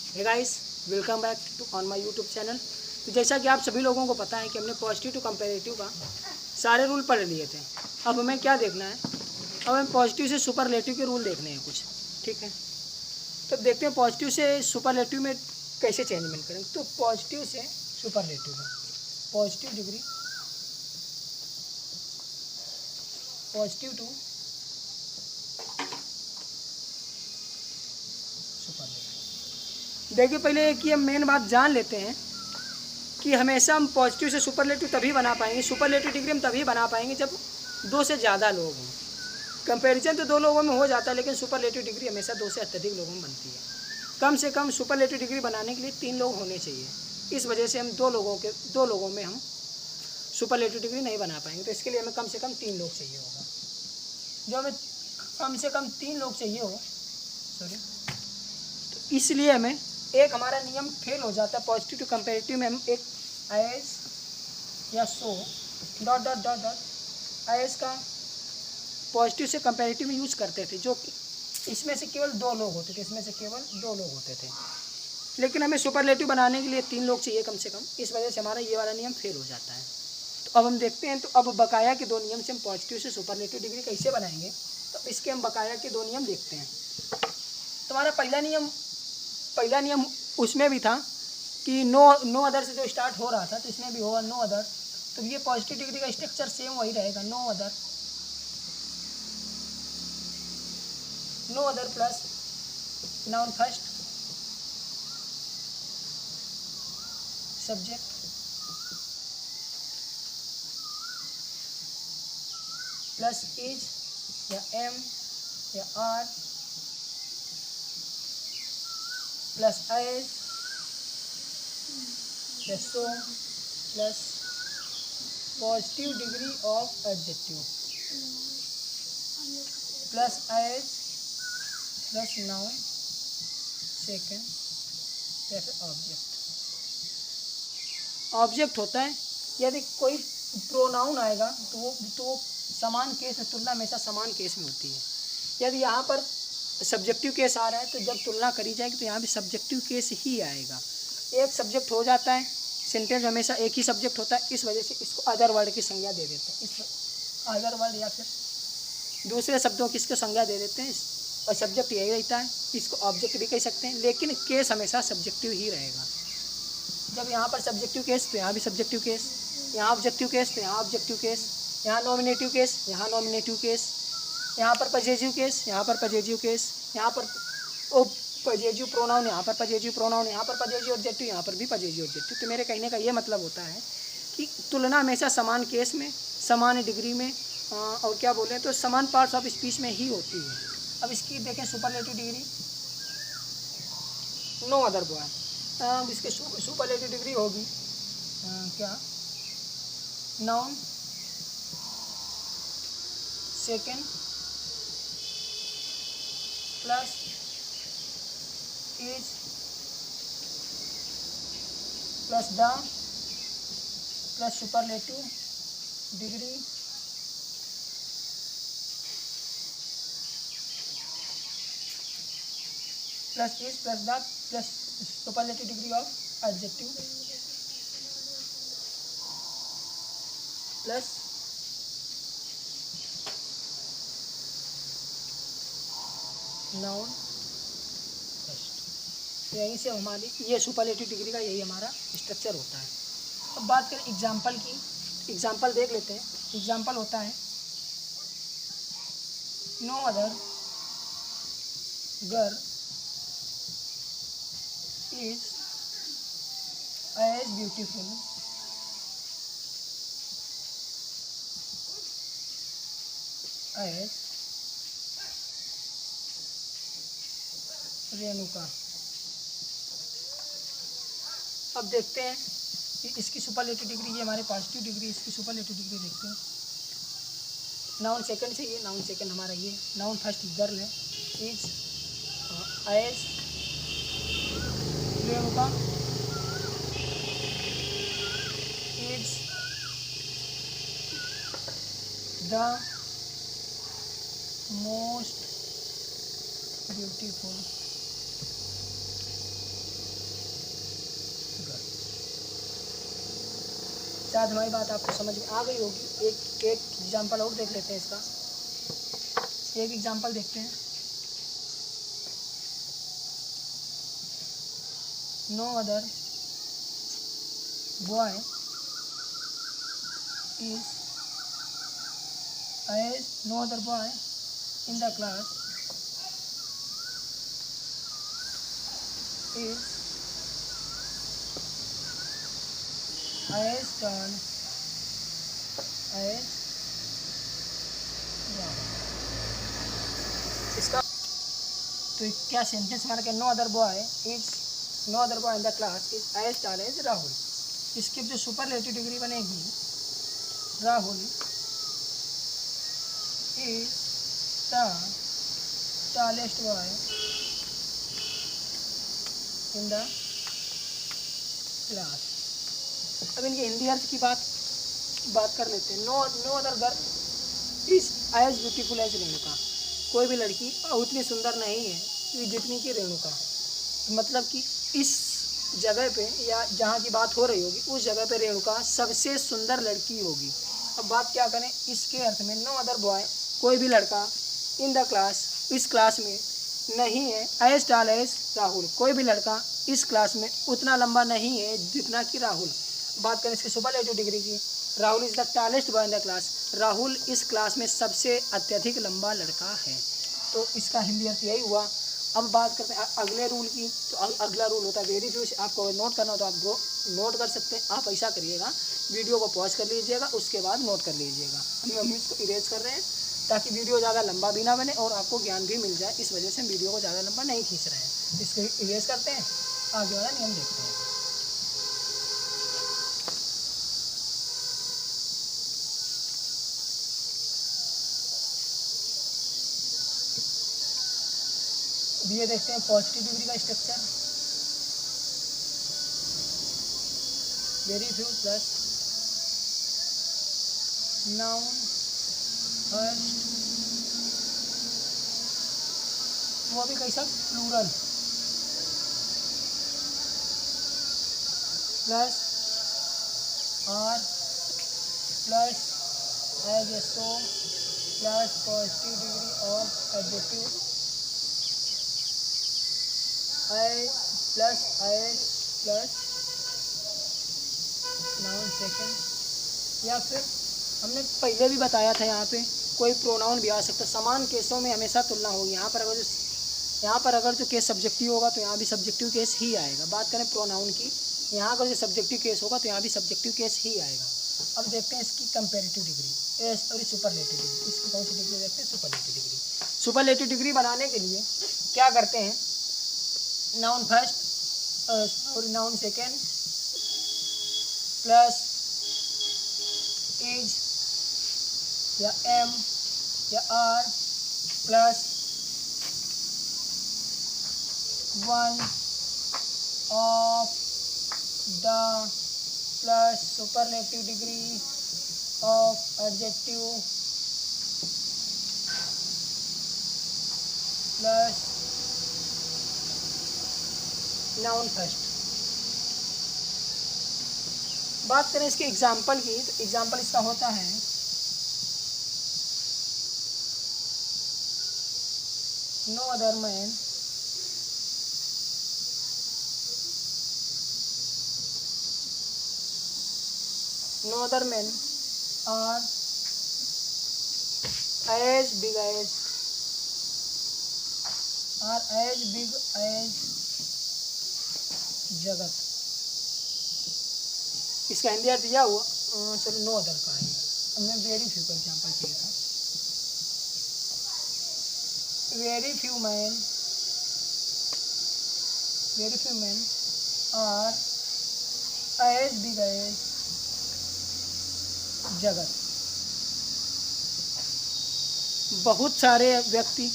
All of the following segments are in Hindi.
Hey guys, welcome back to on my YouTube channel. तो जैसा कि आप सभी लोगों को पता है कि हमने पॉजिटिव टू कंपेरेटिव का सारे रूल पढ़ लिए थे। अब हमें क्या देखना है, अब हमें पॉजिटिव से सुपरलेटिव के रूल देखने हैं कुछ। ठीक है, तो देखते हैं पॉजिटिव से सुपरलेटिव में कैसे चेंजमेंट करें। तो पॉजिटिव से सुपरलेटिव में positive degree, positive to superlative. देखिए, पहले एक ये मेन बात जान लेते हैं कि हमेशा हम पॉजिटिव से सुपरलेटिव तभी बना पाएंगे, सुपरलेटिव डिग्री हम तभी बना पाएंगे जब दो से ज़्यादा लोग हों। कंपैरिजन तो दो लोगों में हो जाता है, लेकिन सुपरलेटिव डिग्री हमेशा दो से अत्यधिक लोगों में बनती है। कम से कम सुपरलेटिव डिग्री बनाने के लिए 3 लोग होने चाहिए। इस वजह से हम दो लोगों में हम सुपरलेटिव डिग्री नहीं बना पाएंगे। तो इसके लिए हमें कम से कम 3 लोग चाहिए होगा। जो हमें कम से कम 3 लोग चाहिए हो, सॉरी, तो इसलिए हमें एक हमारा नियम फेल हो जाता है। पॉजिटिव टू कंपेरेटिव में हम एक एज या so dot dot dot dot as का पॉजिटिव से कंपेरेटिव में यूज करते थे, जो कि इसमें से केवल 2 लोग होते थे, इसमें से केवल 2 लोग होते थे। लेकिन हमें सुपरलेटिव बनाने के लिए 3 लोग चाहिए कम से कम। इस वजह से हमारा ये वाला नियम फेल हो जाता है। तो अब हम देखते हैं, तो अब बकाया के 2 नियम से हम पॉजिटिव से सुपरलेटिव डिग्री कैसे बनाएंगे। तो इसके हम बकाया के 2 नियम देखते हैं। तो हमारा पहला नियम उसमें भी था कि नो अदर से जो स्टार्ट हो रहा था, तो इसमें भी होगा नो अदर। तो ये पॉजिटिव डिग्री का स्ट्रक्चर सेम वही रहेगा, no other plus noun first, subject plus is या एम या are plus as plus so plus positive degree of adjective plus as plus noun second या फिर ऑब्जेक्ट होता है। यदि कोई प्रोनाउन आएगा तो वो समान केस में, तुलना हमेशा समान केस में होती है। यदि यहाँ पर सब्जेक्टिव केस आ रहा है तो जब तुलना करी जाएगी तो यहाँ भी सब्जेक्टिव केस ही आएगा। एक सब्जेक्ट हो जाता है, सेंटेंस हमेशा एक ही सब्जेक्ट होता है, इस वजह से इसको अदर वर्ड की संज्ञा दे देते हैं। इस अदर वर्ड या फिर दूसरे शब्दों की इसको संज्ञा दे देते हैं, और सब्जेक्ट यही रहता है। इसको ऑब्जेक्ट भी कह सकते हैं, लेकिन केस हमेशा सब्जेक्टिव ही रहेगा। जब यहाँ पर सब्जेक्टिव केस तो यहाँ भी सब्जेक्टिव केस, यहाँ ऑब्जेक्टिव केस तो यहाँ ऑब्जेक्टिव केस, यहाँ नॉमिनेटिव केस यहाँ नॉमिनेटिव केस, यहाँ पर पजेसिव केस यहाँ पर पजेसिव केस, यहाँ पर पजेसिव प्रोनाउन यहाँ पर पजेसिव प्रोनाउन, यहाँ पर पजेसिव ऑब्जेक्टिव यहाँ पर भी पजेसिव ऑब्जेक्टिव। तो मेरे कहने का ये मतलब होता है कि तुलना हमेशा समान केस में, समान डिग्री में, और क्या बोलें तो समान पार्ट्स ऑफ स्पीच में ही होती है। अब इसकी देखें superlative degree, no other boy. इसके सुपरलेटिव डिग्री होगी क्या, noun second plus is plus the plus superlative degree plus is plus the plus superlative degree of adjective plus noun first. तो यहीं से हमारी ये सुपरलेटिव डिग्री का यही हमारा स्ट्रक्चर होता है। अब बात करें एग्जाम्पल की, एग्जाम्पल देख लेते हैं। एग्जाम्पल होता है no other girl is as beautiful as Renuka. अब देखते हैं कि इसकी सुपरलेटिव डिग्री, ये हमारे पॉजिटिव डिग्री, इसकी सुपरलेटिव डिग्री देखते हैं। नाउन सेकंड चाहिए, नाउन सेकंड हमारा ये, नाउन फर्स्ट गर्ल है, is as Renuka is the most beautiful शायद हमारी बात आपको समझ में आ गई होगी। एक एग्जाम्पल और देख लेते हैं इसका। एक एग्जाम्पल देखते हैं। No other boy is no other boy in the class is as tall as Rahul। इसका तो क्या सेंटेंस हमारा क्या, no other boy in the class is as tall as Rahul. इसकी जो सुपरलेटिव डिग्री बनेगी, Rahul is the tallest boy in the class. अब इनके हिंदी अर्थ की बात कर लेते हैं। No other girl is as beautiful as Renuka. कोई भी लड़की उतनी सुंदर नहीं है जितनी कि रेणुका। मतलब कि इस जगह पे या जहाँ की बात हो रही होगी उस जगह पे रेणुका सबसे सुंदर लड़की होगी। अब बात क्या करें इसके अर्थ में, नो अदर बॉय कोई भी लड़का इन द क्लास इस क्लास में नहीं है एज टॉल एज राहुल। कोई भी लड़का इस क्लास में उतना लंबा नहीं है जितना कि राहुल। बात करें इसकी सुपरलेटिव डिग्री की, Rahul is the tallest boy in the class. Rahul इस क्लास में सबसे अत्यधिक लंबा लड़का है। तो इसका हिंदी अर्थ यही हुआ। अब बात करते हैं अगले रूल की। तो अगला रूल होता है वेरी फ्यू। आपको नोट करना हो तो आप नोट कर सकते हैं। आप ऐसा करिएगा, वीडियो को पॉज कर लीजिएगा, उसके बाद नोट कर लीजिएगा। हम इसको इरेज कर रहे हैं ताकि वीडियो ज़्यादा लंबा भी ना बने और आपको ज्ञान भी मिल जाए। इस वजह से हम वीडियो को ज़्यादा लंबा नहीं खींच रहे हैं। इसको इरेज करते हैं, आगे वाला नियम देखते हैं। ये देखते हैं पॉजिटिव डिग्री का structure. Very few plus noun first, वो भी कैसा plural, plus are plus as a so plus positive degree of adjective I plus noun second. या फिर हमने पहले भी बताया था यहाँ पे कोई प्रोनाउन भी आ सकता है। समान केसों में हमेशा तुलना होगी। यहाँ पर अगर जो केस सब्जेक्टिव होगा तो यहाँ भी सब्जेक्टिव केस ही आएगा। बात करें प्रोनाउन की, यहाँ अगर जो सब्जेक्टिव केस होगा तो यहाँ भी सब्जेक्टिव केस ही आएगा। अब देखते हैं इसकी कंपेरेटिव डिग्री और सुपरलेटिव डिग्री। इसकी कौन सी डिग्री देखते हैं, सुपरलेटिव डिग्री। सुपरलेटिव डिग्री बनाने के लिए क्या करते हैं, नाउन फर्स्ट और नाउन सेकेंड प्लस इज या एम या are plus one of the plus superlative degree of adjective plus noun first. बात करें इसके एग्जाम्पल की, तो एग्जाम्पल इसका होता है no other man are as big as Jagat. इसका हिंदी अर्थ यह हुआ, चलो नो अदर का है। हमने वेरी फ्यू का एग्जाम्पल किया था। Very few man are as big as Jagat. बहुत सारे व्यक्ति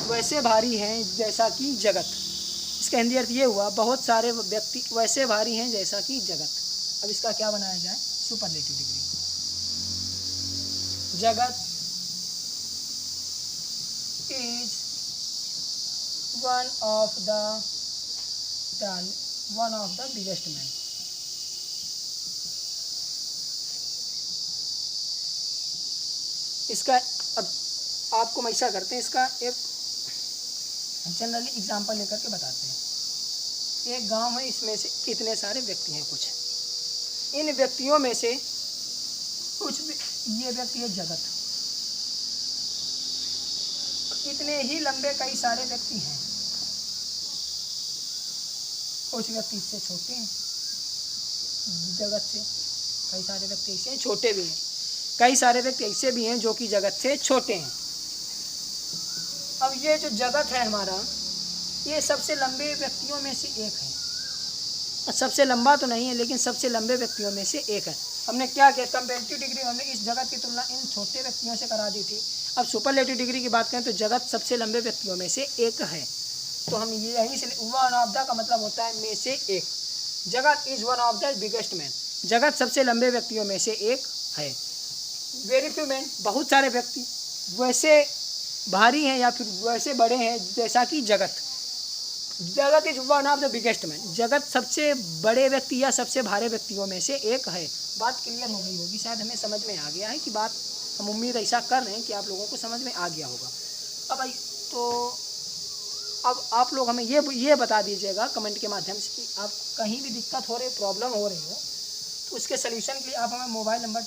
वैसे भारी हैं जैसा कि जगत। इसका हिंदी अर्थ ये हुआ, बहुत सारे व्यक्ति वैसे भारी हैं जैसा कि जगत। अब इसका क्या बनाया जाए, सुपरलेटिव डिग्री। जगत is one of the biggest man. इसका अब आपको हम ऐसा करते हैं, इसका एक जनरली एग्जांपल लेकर के बताते हैं। एक गांव है, इसमें से कितने सारे व्यक्ति हैं कुछ, इन व्यक्तियों में से कुछ ये व्यक्ति है जगत, इतने ही लंबे कई सारे व्यक्ति हैं, कुछ व्यक्ति इससे छोटे हैं जगत से, कई सारे व्यक्ति ऐसे हैं छोटे भी हैं, कई सारे व्यक्ति ऐसे भी हैं जो कि जगत से छोटे हैं। अब ये जो जगत है हमारा, ये सबसे लंबे व्यक्तियों में से एक है, सबसे लंबा तो नहीं है लेकिन सबसे लंबे व्यक्तियों में से एक है। हमने क्या किया, कंपेरेटिव डिग्री हमने इस जगत की तुलना इन छोटे व्यक्तियों से करा दी थी। अब सुपरलेटिव डिग्री की बात करें तो जगत सबसे लंबे व्यक्तियों में से एक है, तो हम ये यहीं से वन ऑफ द का मतलब होता है में से एक। जगत is one of the biggest man, जगत सबसे लंबे व्यक्तियों में से एक है। वेरी फ्यू मैन, बहुत सारे व्यक्ति वैसे भारी हैं या फिर वैसे बड़े हैं जैसा कि जगत। जगत is one of the biggest man, जगत सबसे बड़े व्यक्ति या सबसे भारे व्यक्तियों में से एक है। बात क्लियर हो गई होगी, शायद हमें समझ में आ गया है कि बात, हम उम्मीद ऐसा कर रहे हैं कि आप लोगों को समझ में आ गया होगा। अब तो अब आप लोग हमें ये बता दीजिएगा कमेंट के माध्यम से कि आप कहीं भी दिक्कत हो रही, प्रॉब्लम हो रही हो, तो उसके सलूशन के लिए आप हमें मोबाइल नंबर